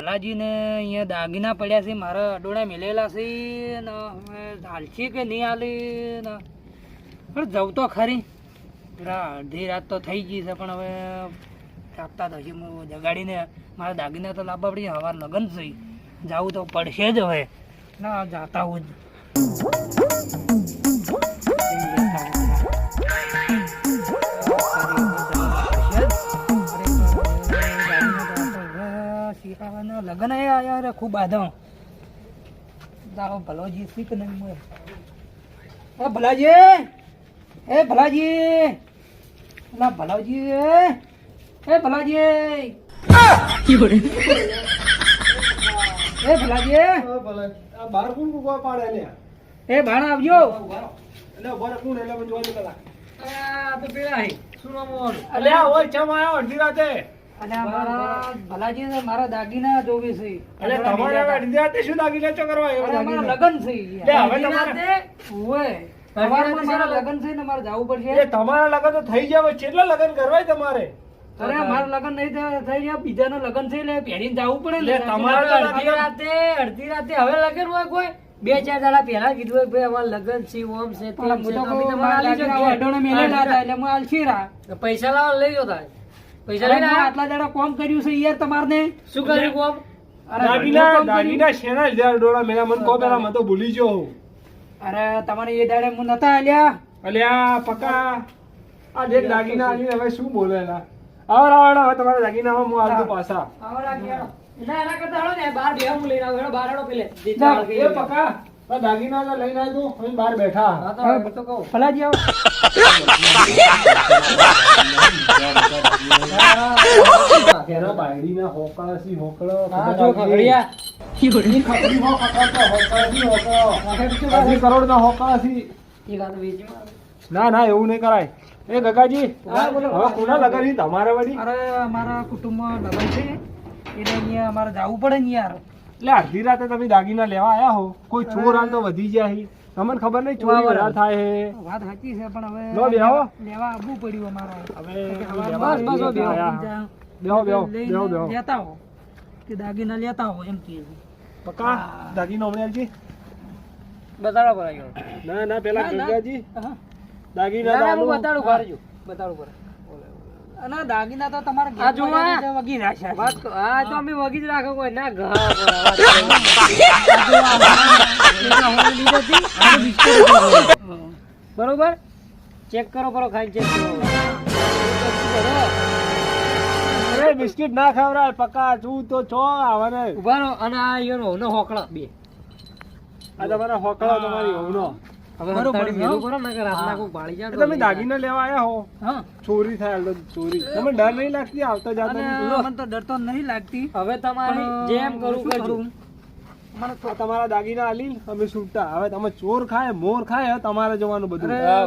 ભલાજી ને અહીંયા દાગીના પડ્યા છે, મારા અડોળા મેલેલા છે ને હવે હાલશે કે નહીં હાલે ને પણ જવું તો ખરી. અડધી રાત તો થઈ ગઈ છે પણ હવે કાપતા તો હજી હું જગાડીને મારા દાગીના તો લાવવા પડી. હવાર લગન છે, જવું તો પડશે જ હવે ના જાતા હું જ. લગન યાર ખૂબ બાધા ભલાજી શીખ નહીં મળે. ભલાજી એ ભલાજી ભલાજી એ ભલાજી એ ભલાજી બાર કોણ કુવા પાડે ને એ ભાણા આવજો. એટલે ઉભા કોણ એટલે મને જોવાની કલા આ તો પેલા હે શું નામ ઓર અલ્યા ઓય ચમ આયો અડધી રાતે. અને મારા ભલાજી ને મારા દાગીના જોવે છે. એટલે તમારે અડધી રાતે શું દાગીના ચો કરવા આવ્યો? મારા લગન છે લે હવે તમારે ઓય સવારમાં મારા લગન છે ને મારે જવું પડશે. એ તમારા લગન તો થઈ જાય કેટલા લગન કરવાય તમારે? અરે મારા લગન નહીં થઈ ગયા, બીજાના લગન છે એટલે પહેરીને જવું પડે ને. તમારા અડધી રાતે હવે લગન હોય કોઈ 2-4 દાડા પહેલા કીધું હોય ભાઈ અમાર લગન છે ઓમ છે તેમ છે તો અમે તમારે આલી જગ્યા અડોને મેલેલા હતા એટલે હું આલશીરા પૈસા લાવ લઈ ગયો થાય. પૈસા લઈને આટલા દાડા કોમ કર્યું છે યાર તમારને. શું કર્યું કોમ? દાગીના શેના લીધા ડોળા મેલા મને કહો પેલા, મને તો ભૂલી ગયો. અરે તમારે એ દાડે હું નતા આલ્યા. અલ્યા પકા આ દેખ દાગીના આલીને હવે શું બોલે એલા. આવડ હવે તમારા દાગીનામાં હું આલતો પાછા. આવડા ગયા ના એના કરતા હાલો ને બહાર બેહા હું લઈને આવું. બહાર હાલો પેલે એ પકા આ દાગીના તો લઈને આવ્યો તું અહીં બહાર બેઠા. હા તો કહું ભલાજી આવો. કેરા બાયડીના હોકળા સી હોકળો. હા જો ખગડિયા ખપડી હો ખકડતો હોકળા સી હોકળો. 80 કરોડના હોકળા સી. એ વાત વેચી માર. ના એવું નહીં કરાય. એ ગગાજી હા, બોલો. હવે કોના લગન છે તમારે વળી? અરે અમારા કુટુંબમાં લગન છે એટલે અહીંયા અમારે જવું પડે ને યાર. એટલે અડધી રાતે તમે દાગીના લેવા આયા હો, કોઈ ચોર હાલ તો વધી જાય છે. તમને ખબર નહીં ચોરી વધારે થાય છે. વાત સાચી છે પણ હવે લો બેહો. લેવા આવવું પડ્યું અમારે. હવે બસ બસ બેહો બેહો બેહો. લેતા હો કે દાગીના લેતા હો એમ કે પકા દાગીનો હમણાં આવજી. બતાડો પર આવ્યો. ના પેલા ગગાજી હા દાગીના ના, આલો. હું બતાડું ઘરે બતાડું પર. અને દાગીના તો તમારે ઘેર પડ્યા છે, વગી રાખ્યા વાત હા તો અમે વગી જ રાખો કોઈ ના ઘા બરોબર ચેક કરો કરો ખાઈ ચેક કરો. અરે બિસ્કિટ ના ખવડાય પકા, તું તો છો આવને. ઉભા રહો અને આ ઈયોનો હોનો હોકળા બે આ તમારા હોકળો તમારી હોનો. હવે હંતાડી મેલું કરો ને કે રાતના કોઈ પાડી જાય તમે દાગીના લેવા આયા હો, હા ચોરી થાય હાલ તો ચોરી. તમે ડર નહીં લાગતી આવતા અને જાતા? મને તો ડર તો નહીં લાગતી. હવે તમારી જેમ કરું કરજો. મને તો તમારા દાગીના આલી અમે છૂટા. હવે તમે ચોર ખાય મોર ખાય હવે તમારે જવાનું બધું. અરે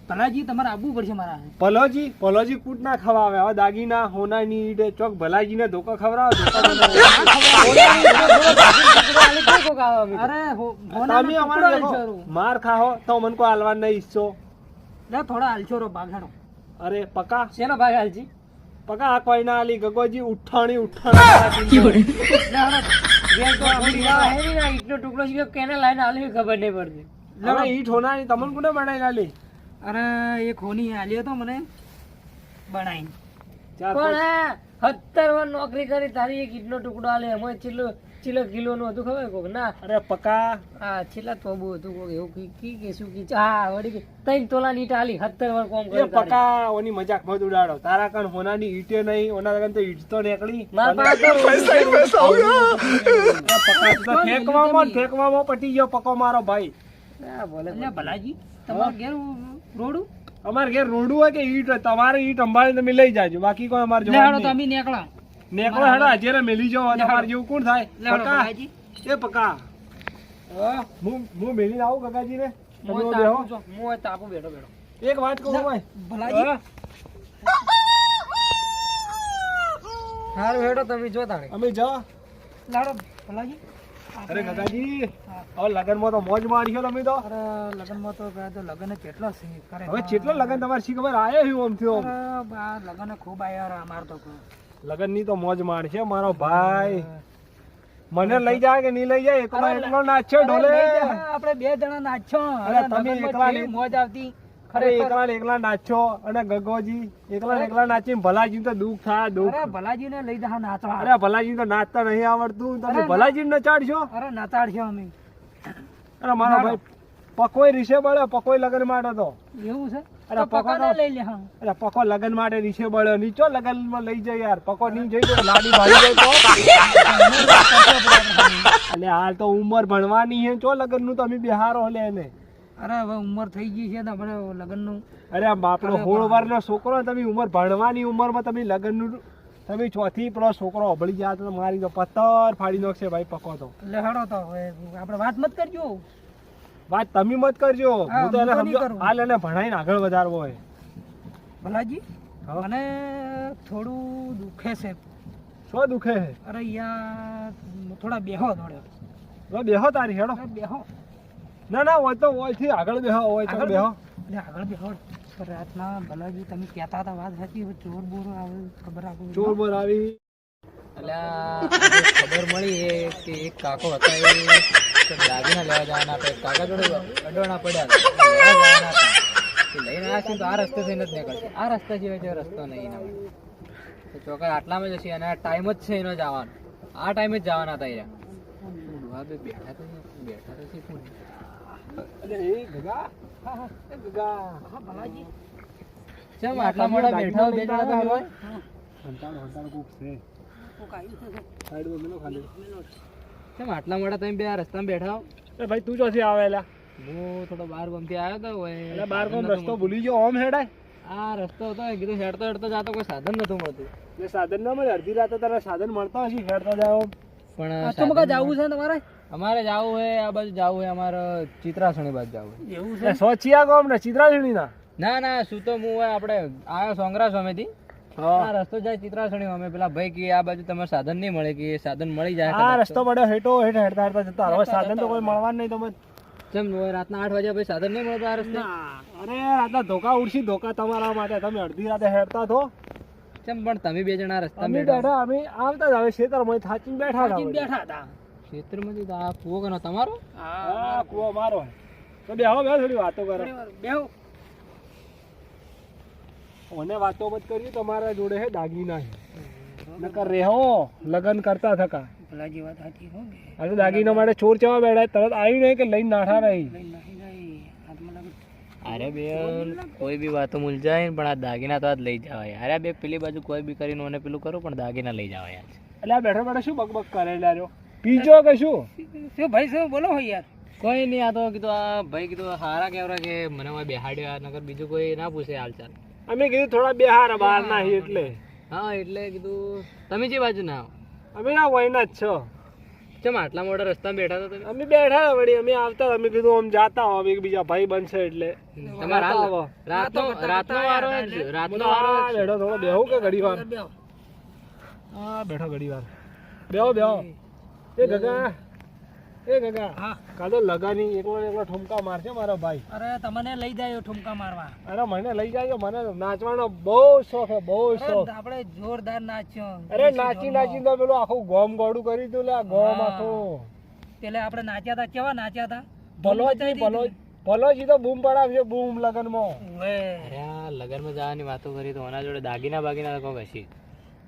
ભલાજી તમારે આવવું પડશે મારા. પલોજી કૂટ ના ખવાવે. હવે દાગીના હોનાની ઈડે ચોક ભલાજીને ધોકા ખવડાવો. અરે તમે અમારે દેખો, માર ખાઓ તો મને કોઈ હાલવા નહીં ઈચ્છો. થોડા હાલશો રો ભાગાડો. અરે પકા શેનો ભાગ હાલજી? પકા આ કોઈ ના આલી ગગોજી ઉઠાણી ઈટનો ટુકડો છે કેને લાઈને આલી ખબર નહીં પડતી. હવે ઈટ હોનાની તમને કોને બનાવી આલી? અરે એ ખોની આલ્યો તો મને બનાવીને. ચાર પણ 70 વાર નોકરી કરી તારી એક ઈટનો ટુકડો આલે એમાં ચીલો કિલો નું હતું ખબર કોક ના? અરે પકા હા છેલ્લા તો બહુ હતું કોક એવું કી શું કી હા વળી 3 તોલા ની ઈટ આલી 70 વાર કોમ એ કરી. પકા ઓની મજાક મત ઉડાડો. તારા કણ હોનાની ઈટે નહીં, ઓના કણ તો ઈટ તો નીકળી. માર પાસે તો ફેંકવામાં પટી ગયો પકો મારો ભાઈ. ના બોલે ભલાજી તમારે ઘેર રોડું અમારે ઘેર રોડું હોય કે ઈટ હોય, તમારે ઈટ અંબાડીને તમે લઈ જાજો. બાકી કોઈ અમારે જોવાનું નહીં. તમે નીકળો નેકળો હેડો હાજરે મેલી જાઓ. તમારે જેવું કોણ થાય? પકા એ પકા હું મેલીને આવું કાકાજી ને. તમે બેહો. હું તાપુ બેઠો બેઠો એક વાત કહું ભાઈ ભલાજી. સારું હેડો તમે જો તાણે અમે જા. લાડો ભલાજી. અરે કાકાજી હવે લગનમાં તો મોજ મારી તમે તો. અરે લગનમાં તો ગયા તો લગન કેટલા છે કરે. હવે કેટલો લગન તમારે શી ખબર આયો હું આમ થયો. લગન ખૂબ આયા અમાર તો લગન ની તો મોજ મારશે મારો ભાઈ. મને લઈ જાય કે નહીં લઈ જાય એકલો એકલો નાચ્યો ઢોલે આપણે બે જણા નાચો અરે તમે એકલા નહીં. મોજ આવતી અરે એકલા ને એકલા નાચો અને ગગોજી એકલા ને એકલા નાચીને ભલાજી તો દુઃખ થાય દુઃખ. અરે ભલાજી ને લઈ જા નાચવા. અરે ભલાજી તો નાચતા નહીં આવડતું તમે ભલાજી ને નચાડશો. અરે નચાડશો અમે. અરે મારો ભાઈ પકોઈ રીસે બળ્યો પકોઈ લગન માટે તો એવું છે અરે પકો પકોડા લઈ લે હા. અરે પકો લગન માટે રીસે બળ્યો નીચો લગન માં લઈ જાય યાર પકો નહીં જઈ તો લાડી ભાઈ જાય તો અને હાલ તો ઉંમર ભણવાની છે ચો લગન નું તમે બિહારો લે એને. અરે હવે ઉંમર થઈ ગઈ છે ને આપણે લગ્ન નું. અરે આ બાપનો 16 વર્ષનો છોકરો તમે ઉંમર ભણવાની ઉંમરમાં તમે લગન નું તમે ચોથી પેલો છોકરો અભળી જાય તો મારી તો પત્તર ફાડી નાખશે ભાઈ પકો તો. એટલે હેડો તો હવે આપણે વાત મત કરજો. વાત તમે મત કરજો હા, હું તો એને હું તો નહીં સમજો કરું. હાલ એને ભણાઈને આગળ વધારવો હોય. ભલાજી હા. મને થોડું દુખે છે. શું દુખે છે અરે યાર થોડા બેહો દોડ્યો. હવે બેહો તારી હેડો. અરે બેહો ના ના હોય તો ઓયથી આગળ બેહો હોય તો આગળ બેહો. એટલે આગળ બેહો. પણ રાતના ભલાજી તમે કહેતા હતા વાત સાચી હવે ચોર બોર આવે ખબર આપો. ચોર બોર આવી એટલે ખબર મળી એ કે એક કાકો હતા એ દાગીના લેવા જવાના હતા. એક કાકા જોડે અડવાણા પડ્યા હતા. લેવા જવાના હતા. એ લઈને આવ્યા છે તો આ રસ્તે થઈને જ નીકળશે. આ રસ્તા સિવાય જો રસ્તો નહીં એના માટે. તો ચોક્કસ આટલામાં જ હશે અને આ ટાઈમ જ છે એનો જવાનો. આ ટાઈમે જ જવાના હતા એ. ડોહા બે બેઠા તો છે કોણ? અરે એ ગગા એ ગગા હા ભલાજી ચમ આટલા મોડા બેઠા હોય, બે જણા તો હોય. હંતાડો હંતાડો કોક છે કોક આવ્યું છે. સાઈડમાં મેલો ખાલી. ચમ આટલા મોડા તમે બે આ રસ્તામાં બેઠા હો? એ ભાઈ તું ચોથી આવેલા હું થોડો બાર ગમતી આવ્યો તો હોય. એટલે બાર કોમ રસ્તો ભૂલી ગયો ઓમ હેડાય આ રસ્તો હતો એ કીધું હેડતો હેડતો જાતો કોઈ સાધન નતું મળતું. એટલે સાધન ના મળે અડધી રાતે તારે સાધન મળતા હશે હેડતા જાવ. પણ તો મકા જવું છે તમારે? અમારે જવું હોય આ બાજુ જવું હોય અમારે ચિત્રાસણી બાજુ જવું હોય. એવું એ સોચિયા ગામ ને ચિત્રાસણી ના ના ના શું તો હું હોય આપણે આવ્યો સોંગરા સ્વામીથી આ રસ્તો જાય ચિત્રાસણી અમે પેલા ભાઈ કે આ બાજુ તમારે સાધન નહીં મળે કે સાધન મળી જાય આ કદાચ રસ્તો પડ્યો હેઠો હેઠ હેડતા હેડતા જતા હવે સાધન તો કોઈ મળવાનું નહીં તમે. ચમ હોય રાતના 8 વાગ્યા પછી સાધન નહીં મળતું આ રસ્તે? અરે રાતના ધોકા ઉડશી ધોકા તમારા માટે તમે અડધી રાતે હેડતા થો. ચમ પણ તમે બે જણા રસ્તા અમે બેઠા બેઠા અમે આવતા જ હવે ખેતરમાં થાચીને બેઠા હતા વળી. બેઠા હતા. ક્ષેત્રમાંથી તો આ કૂવો કનો તમારો? હા કૂવો મારો તો બેહો બેહો થોડી વાતો કરો. બેહો. મને વાતો મત કરવી તમારા જોડે હે દાગીના છે નકર રેહો લગન કરતા થકા. ભલાજી વાત સાચી હો કે આ તો દાગીના માટે ચોર ચવા બેઠા તરત આવી નહીં કે લઈને નાઠા રહી. લઈને નાખી જાય હાથમાં લાગે. અરે બેન કોઈ બી વાતો મૂલજાય પણ આ દાગીના તો આજ લઈ જવાય. અરે બે પેલી બાજુ કોઈ બી કરીને મને પેલું કરું પણ દાગીના લઈ જવાય આજ. એટલે આ બેઠા બેઠા શું બકબક કરે લ્યો પીજો કે શું? શું ભાઈ શું બોલો હો યાર. કોઈ નહીં આ તો કીધું આ ભાઈ કીધું હારા કેવરા કે મને હવે બેહાડ્યો નકર બીજું કોઈ ના પૂછે હાલચાલ. અમે કીધું થોડા બેહાર બહાર ના હી એટલે હા એટલે કીધું તમે જે બાજુ ના આવો? અમે ના વયના જ છો. ચમ આટલા મોટા રસ્તામાં બેઠા હતા તમે? અમે બેઠા વળી અમે આવતા અમે કીધું આમ જાતા હો બીજા ભાઈ બનશે એટલે તમારા હાલ રાતનો વારો જ- રાતનો વારો જ. બેઠો થોડો બેહું કે ઘડી વાર બેહો. હા બેઠો ઘડી વાર બેહો બેહો. એ ગગા એ ગગા હા. કાદો લગાની એકલો ને એકલો ઠુમકા મારશે મારો ભાઈ. અરે તમને લઈ જાય ઠુમકા મારવા. અરે મને લઈ જાય મને નાચવાનો બહુ શોખ હે બહુ શોખ. આપણે જોરદાર નાચ્યો. અરે નાચી નાચી તો પેલું આખું ગોમ ગોડું કરી દઉં લે આ ગોમ આખું. પેલે આપણે નાચ્યા હતા કેવા નાચ્યા હતા? ભલોજી ભલોજી તો બૂમ પડાવશે બૂમ લગનમાં. ઓએ. અરે આ લગનમાં જવાની વાતો કરી તો એના જોડે દાગીના બાગીના તો કોક હશી.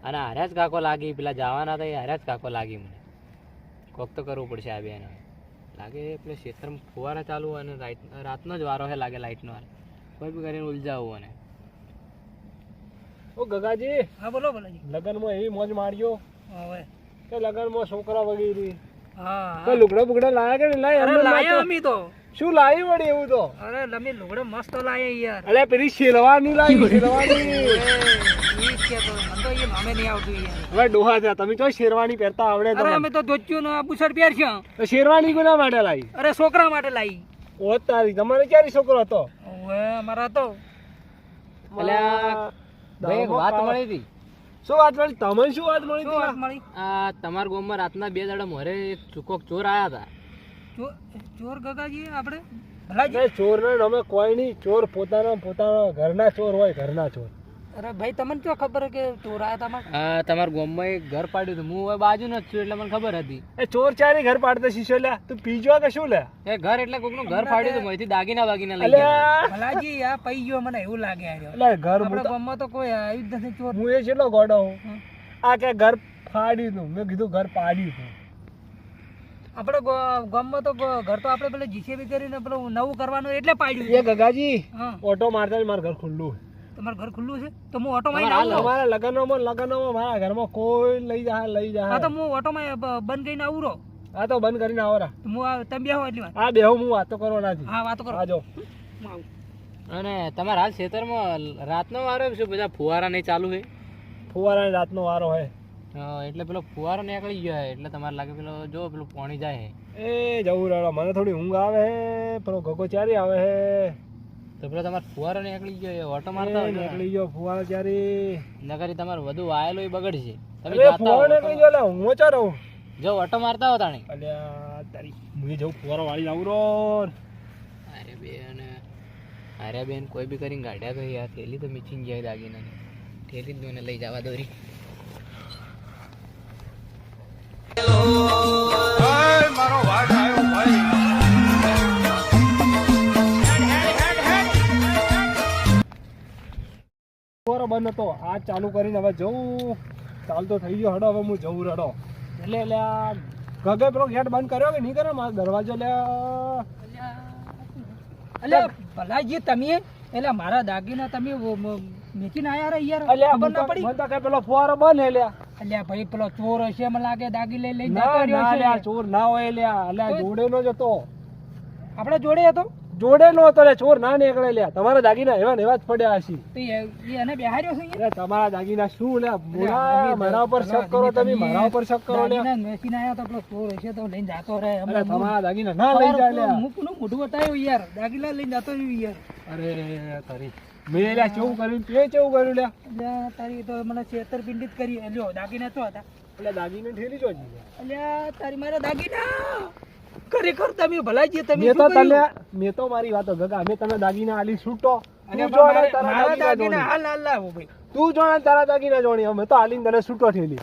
અને હાર્યા જ કાકો લાગી પેલા જવાના હતા એ હાર્યા જ કાકો લાગી મને. કોક તો કરવું પડશે આ બેન લાગે પેલે ક્ષેત્રમાં ફુવારા ચાલુ અને રાતનો જ વારો હે લાગે લાઇટનો કોઈ બી કરીને ઉલજાવું અને ઓ ગગાજી હા બોલો ભલાજી. લગનમાં એવી મોજ માર્યો હવે કે લગનમાં છોકરા વગેરે હા તો લુગડા બુગડા લાયા કે નહીં લાયા? અરે એમને લાયા નાચો. અમે તો. શું લાવી વળી એવું તો? અરે લમી લુગડો મસ્ત લાયા યાર. અરે પેલી શેરવાની લાવી શેરવાની. ઈ જ કે તો મને તો એ નામે નહીં આવતું યાર. હવે ડોહા થયા તમે તો શેરવાની પહેરતા આવડે અરે તમને? અમે તો ધોતિયું ને બુશર્ટ પહેરશું. તો શેરવાની કોના માટે લાવી? અરે છોકરા માટે લાવી. ઓ તારી તમારે ક્યારે છોકરો હતો? ઓએ અમારા તો અલ્યા ભાઈ એક વાત મળી હતી. શું વાત મળી? તમને શું વાત મળી શું વાત હતી? મળી? આ તમારા ગામમાં રાતના 2 દાડા મોરે એક ચૂકોક ચોર આયા હતા. ચોર ગગાજી આપણે ભલાજી. એ ચોર ના નામે કોઈ નહીં ચોર પોતાના ઘરના ચોર હોય ઘરના ચોર. અરે ભાઈ તમને શું ખબર કે ચોર આયા તમારે? હા તમારા ગામમાં એક ઘર પાડ્યું હતું, હું હવે બાજુ ન જ છું એટલે મને ખબર હતી. એ ચોર ચારી ઘર પાડતા શીશો લ્યા, તું પીજો કે શું લે? એ ઘર એટલે કોકનું ઘર પાડ્યું હતું, માંથી દાગીના બાગીના લઈ ગયા. અલ્યા ભલાજી આ પઈ ગયો મને એવું લાગે આર્યો. એટલે ઘર આપણા ગામમાં તો કોઈ આવ્યું જ નથી ચોર. હું એ છેલ્લો ગોડો હું આ કે ઘર ફાડ્યું તું, મેં કીધું ઘર પાડ્યું તું. આપણે ગામમાં તો ઘર તો આપણે પેલે જીસીબી કરીને પેલું નવું કરવાનું એટલે પાડ્યું. એ ગગાજી હા ઓટો મારતા જ મારું ઘર ખુલ્લું છે. તમારું ઘર ખુલ્લું છે તો હું ઓટો માં અમારા લગ્નમાં મારા ઘરમાં કોઈ લઈ જા હા તો હું ઓટો માં બંધ કરીને આવું રહો. હા તો બંધ કરીને આવરા. તો હું તમે બેહો એટલી વાત. હા બેહો, હું વાતો કરવાના છે. હા વાતો કરો. આજો હું આવું. અને તમારા હાલ ખેતરમાં રાતનો વારો છે, બધા ફુવારા નહીં ચાલુ છે. ફુવારાની રાતનો વારો હોય એટલે પેલો ફુવારો નીકળી ગયો છે, એટલે તમારે લાગે પેલો જો પેલું પાણી જાય છે. એ જવું રેડો, મને થોડી ઊંઘ આવે હે. પેલો ગગો ચારી આવે હે. તો પેલો તમારે ફુવારો નીકળી ગયો છે, ઓટો મારતા હોય નીકળી ગયો ફુવારો ચારી. નગરી તમારે વધુ વાયેલો એ બગડશે. તમે અરે જાતા ફુવારો હો નીકળી ગયો લે, હું ચા રહું. જો ઓટો મારતા હો તાણી. અલ્યા તારી હું જવું ફુવારો વાળી આવું રો. અરે બેન કોઈ બી કરીને ગાડ્યા તો યાર, થેલી તો મીચીને જાય દાગીના થેલી જ દોને લઈ જવા દોરી. ફુવારો બંધ હતો, આ ચાલુ કરીને હવે જવું ચાલતો થઈ ગયો. હડો હવે હું જવું રડો. એટલે લ્યા ગગે પેલો ગેટ બંધ કર્યો કે નહીં કર્યો? મારો દરવાજો લ્યા. અલ્યા ભલાજી તમે એટલે મારા દાગીના તમે મેચીને આયા રે યાર. અલ્યા ખબર ના પડી? મને તો કઈ પેલો ફુવારો બંધ હે લ્યા. અલ્યા ભાઈ પેલો ચોર હશે મને લાગે, દાગી લઈ લઈ ના જતો ના રહ્યો લ્યા, છે. ચોર ના હોય લ્યા. અલ્યા જોડે નો જ હતો, આપણે જોડે હતો જોડે નો હતો લે. ચોર ના નીકળે લ્યા. તમારા દાગીના એવા ને એવા જ પડ્યા હશે. તો એ એને બેહાર્યો છે અહીંયા? અરે તમારા દાગીના શું લ્યા? બોલા મારા ઉપર શક કરો તમે, મારા ઉપર શક કરો લ્યા. દાગીના મેચીને આયા તો પેલો ચોર હશે તો લઈને જાતો રહે. અરે તમારા દાગીના ના લઈ જાય લ્યા. હું પેલું મોઢું બતાવ્યું યાર, દાગીના લઈને જાતો રહ્યો યાર. અરે તારી મેં લ્યા કેવું કર્યું, તે કેવું કર્યું લ્યા? અલ્યા તારી તો મને છેતરપિંડી જ કરી. લ્યો દાગીના તો હતા. એટલે દાગીને ઠેલી જો જી. અલ્યા તારી મારા દાગીના ખરેખર તમે ભલાજી તમે મેં તો શું કર્યું? મેં તો મારી વાતો ગગા, મેં તને દાગીના આલી છૂટો. અને તું જોડે મારા તારા દાગીના દાગીના હાલ હાલ લાવો ભાઈ. જોણી. તું જોડે તારા દાગીના જોણી. અમે તો આલીને તને છૂટો ઠેલી.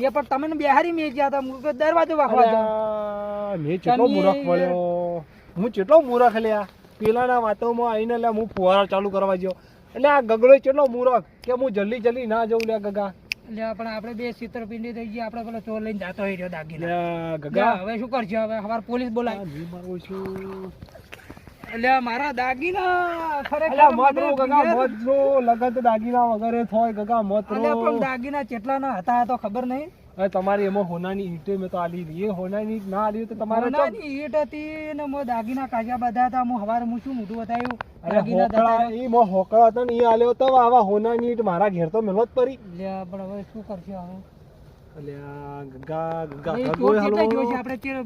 એ પણ તમે બેહારી મેં ગયા હતા, હું કહું દરવાજો વાગવા જાઉં. અલ્યા, મેં કેટલો તમે મૂરખ મળ્યો. હું કેટલો મૂરખ લ્યા. પેલાના વાતોમાં આવીને લ્યા હું ફુવારો ચાલુ કરવા ગયો. એટલે આ ગગડો કેટલો મૂરખ કે હું જલ્દી ના જઉં લ્યા ગગા. એટલે પણ આપણે બે છેતરપિંડી થઈ ગઈ. આપણે પેલો ચોર લઈને જાતો રહ્યો દાગીના. લ્યા ગગા ગગા હવે શું કરશે? હવે સવાર પોલીસ બોલાય. હું મારું છું. એટલે મારા દાગીના ખરેખર અલ્યા મને મત રો ગગા, ઘેર- મત રો. લગન તો દાગીના વગર જ હોય ગગા, મત અલ્યા પણ રો. દાગીના કેટલાના હતા તો ખબર નહીં. હવે તમારી એમાં હોનાની ઈંટે મેં તો આલી હતી. એ હોનાની ઈંટ ના આલી તો તમારે તો સોનાની ઈંટ હતી ને મો દાગીના કાઢ્યા બધા હતા. હું સવારે હું શું મોઢું બતાવ્યું? અરે દાગીના જતા હોકળા રહ્યા. ઈ મો હોકળા હતા ને એ આલ્યો તો આવા હોનાની ઈંટ મારા ઘેર તો મેલવત પડી. અલ્યા પણ હવે શું કરશે હવે? અલ્યા ગગા ગગા એ ગગોય ચોર કેટલા હલવો. જોશે આપણે ચેર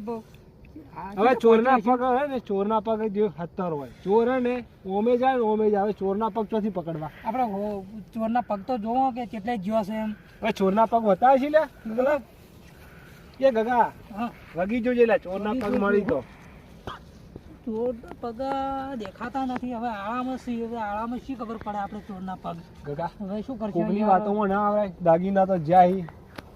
હવે ચોરના પગ હે ને, ચોરના પગ જે 70 હોય. ચોર હે ને ઓમે જાય ને ઓમે જાય. હવે ચોરના પગ ચોથી પકડવા? આપણે ચોરના પગ તો જોવો કે કેટલે જ્યો છે એમ. હવે ચોરના પગ હોતા છે લે પેલા. એ ગગા હા વગી જોજે લે, ચોરના પગ મળી તો. ચોરના પગ દેખાતા નથી. હવે આળામાં શી ખબર પડે આપણે ચોરના પગ? ગગા હવે શું કરશે કોકની યાર? વાતોમાં ના આવે. દાગીના તો જ્યાં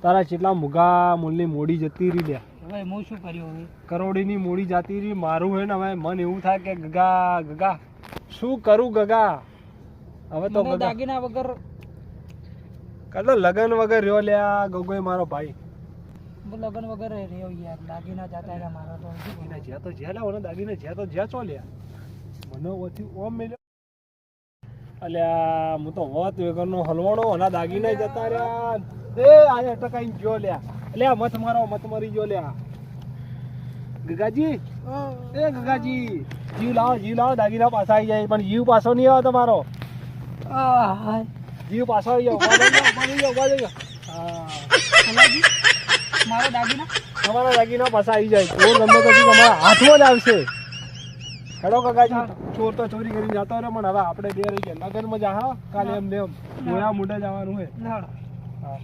તારા કેટલા મુગા મૂલની મોડી જતી રહી લે. હવે હું શું કર્યું? હવે કરોડીની મૂડી જાતી રહી. મારું હે ને હવે મન એવું થાય કે ગગા ગગા શું કરું ગગા? હવે તો મને ગગા દાગીના વગર કાલે લગન વગર રહ્યો લ્યા ગગોય મારો ભાઈ. લગન વગર રહ્યો યાર. દાગીના જતા રહ્યા મારા તો. શું કરું? દાગીના જ્યાં તો જ્યાં લાવો ને, દાગીના જ્યાં તો જ્યાં ચો લ્યા. મને ઓછી ઓમ મેલ્યો. અલ્યા હું તો વત વગરનો હલવાણો અને દાગીના જતા રહ્યા. એ આજે ટકાઈ ગયો લ્યા. અલ્યા મત મારો, મત મરી ગયો લ્યા. ગગાજી એ ગગાજી જીવ લાવો દાગીના પાછા આવી જાય. પણ જીવ પાછો નહીં આવે તમારો. આહ, જીવ પાછો આવી જાવ. હા ભલાજી, મારા દાગીના તમારા દાગીના પાછા આવી જાય. ચોર ગમે તો તમારા હાથમાં જ આવશે. હેડો કાકાજી, ચોર તો ચોરી કરીને જતો રહે. પણ હવે આપણે બે રહી ગયા લગનમાં જા. હા કાલે એમ ને એમ મોયા મોઢે જવાનું હે. ના હા